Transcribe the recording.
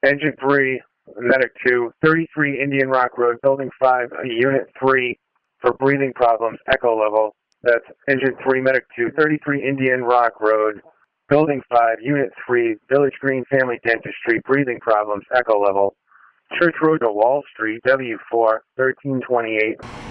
Engine 3, Medic 2, 33 Indian Rock Road, Building 5, Unit 3 for breathing problems, echo level. That's Engine 3, Medic 2, 33 Indian Rock Road, Building 5, Unit 3, Village Green Family Dentistry, breathing problems, echo level. Church Road to Wall Street, W4, 1328.